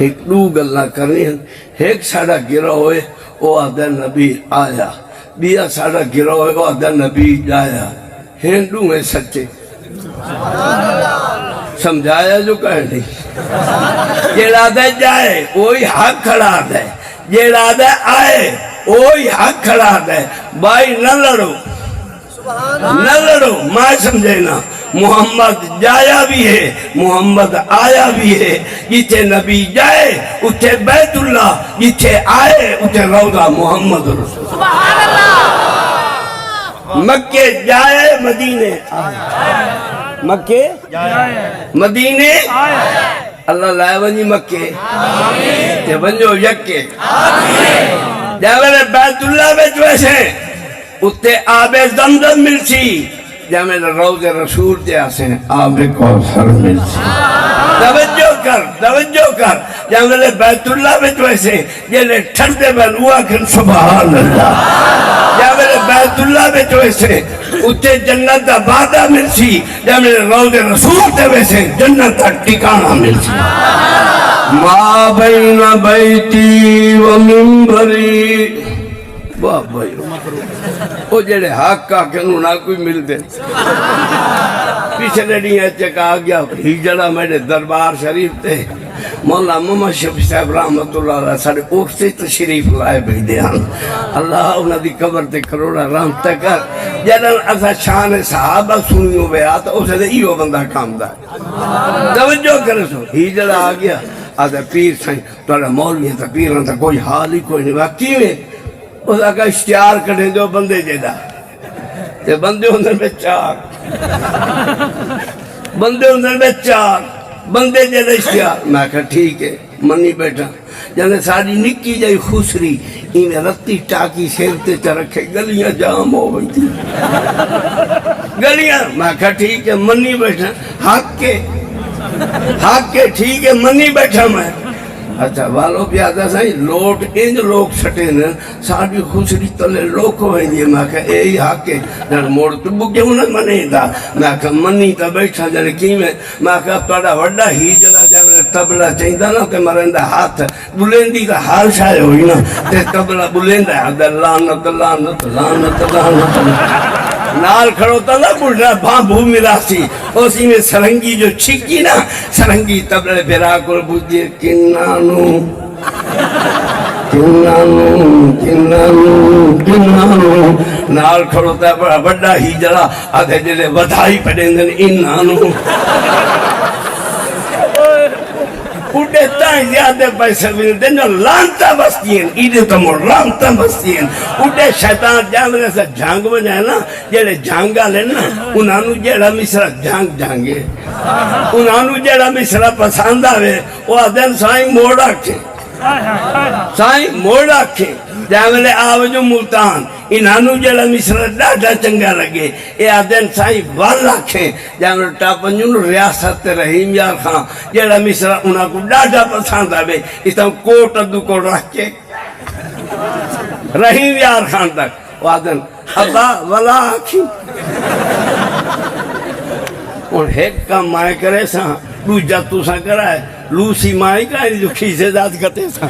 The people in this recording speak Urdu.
ایک دو گلاں کرنی ہیں. ایک ساڑا گرا ہوئے وہ آدھا نبی آیا, بیا ساڑا گرا ہوئے وہ آدھا نبی جایا. ہندو ہیں سچے, سمجھایا جو کہہ نہیں. جیڑا دے جائے وہی حق کھڑا دے, جیڑا دے آئے وہی حق کھڑا دے. بھائی نہ لڑو, نہ لڑو, میں سمجھے نا. محمد جایا بھی ہے, محمد آیا بھی ہے. جتھے نبی جائے اتھے بیت اللہ, جتھے آئے اتھے روضہ محمد رسول. سبحان اللہ. مکے جائے مدینے آئے, مکے مدینے اللہ لائے ونجی مکے تے ونجو یکے. جاوے بیت اللہ بچ ویسے اتھے آب زمزم ملسی, جامعہ روض رسول تے آسے آب کوثر ملسی. توجہ کر, توجہ کر. جامعہ بیت اللہ بچ ویسے جلے ٹھنڈے بن ہوا کن سبحان اللہ. جامعہ بیت اللہ بچ ویسے اتھے جنت دا وعدہ ملسی, جامعہ روض رسول تے ویسے جنت دا ٹھکانہ ملسی. ما بین بیتی و منبری. واہ بھائی, وہ جڑے حق کا کنو نہ کوئی مل دے. پچھلے نہیں چکا آگیا ہجڑا میرے دربار شریف تے مولا محمد شفیع صاحب رحمت اللہ علیہ سارے اوکھتے تشریف لائے بھیدے ہیں. اللہ انہاں دی قبر تے کروڑا رحمت کر. جنن اسا شان صحابہ سنیوں بے آتا اسے دے ایو بندہ کام دا. توجہ کرے سو ہجڑا آگیا آدھا پیر سائیں توڑا مولوی تا پیران تا کوئی حال ہی کوئی نہیں. واقعی میں اس کا اشتہار کریں جو بندے جیدہ تے بندے اندر میں چار, بندے اندر میں چار, بندے جیدہ اشتہار. میں کہا ٹھیک ہے منی بیٹھا. جانے ساری نکی جائی خسری انہیں رتی ٹاکی سیرتے چرکھے گلیاں جام ہو گئی تھی گلیاں. میں کہا ٹھیک ہے منی بیٹھا. حق کے ٹھیک ہے منی بیٹھا میں. اچھا والو پیادا سائیں لوٹ انج لوگ سٹے نا ساری خسری تلے لوگ ہوئیں دیئے. میں کہا اے ہی حق ہے جن موڑ تو بکے ہونا منی دا. میں کہا منی تا بیٹھا جن کی میں کہا توڑا وڈا ہی جلا جانے تبلا چاہیدہ نا کہ مرندہ ہاتھ بلندی تا حال شائع ہوئی نا تے تبلا بلندہ ہے لعنت لعنت لعنت لعنت نال کھڑو تا نا بڑھنا بھامبھو ملا سی. اسی میں سرنگی جو چھکی نا سرنگی تبلے بھیرا کر بجھے کنانو کنانو کنانو کنانو نال کھڑو تا بڑا بڑا ہی جڑا آدھے جلے بدھائی پڑیں دن انانو اٹھے تائیں زیادہ پیسے ملتے ہیں لانتا بستی ہیں ایڈے تو مور لانتا بستی ہیں. اٹھے شیطان جانگنے سے جھانگ میں جائے نا جیڑے جھانگا لینا انہانو جیڑا مصرہ جھانگ جھانگے, انہانو جیڑا مصرہ پسند آوے وہ آدھن سائیں موڑ رکھیں, سائیں موڑ رکھیں. جانگلے آوے جو ملتان انہانو جیڑا مصرہ ڈاڈا چنگا لگے اے آدھن سائیں وال رکھیں. جانگلے ٹاپنجن ریاست رحیم یار خان جیڑا مصرہ انہاں کو ڈاڈا پسند آوے اتاں کوٹ ادو کو رکھ کے رحیم یار خان تک وہ آدھن ابا ولا آکھی. اور ایک کام مائے کرے ساں لو جاتو ساں کرائے لوسی مائے کا جو کھیسے ذات کرتے ساں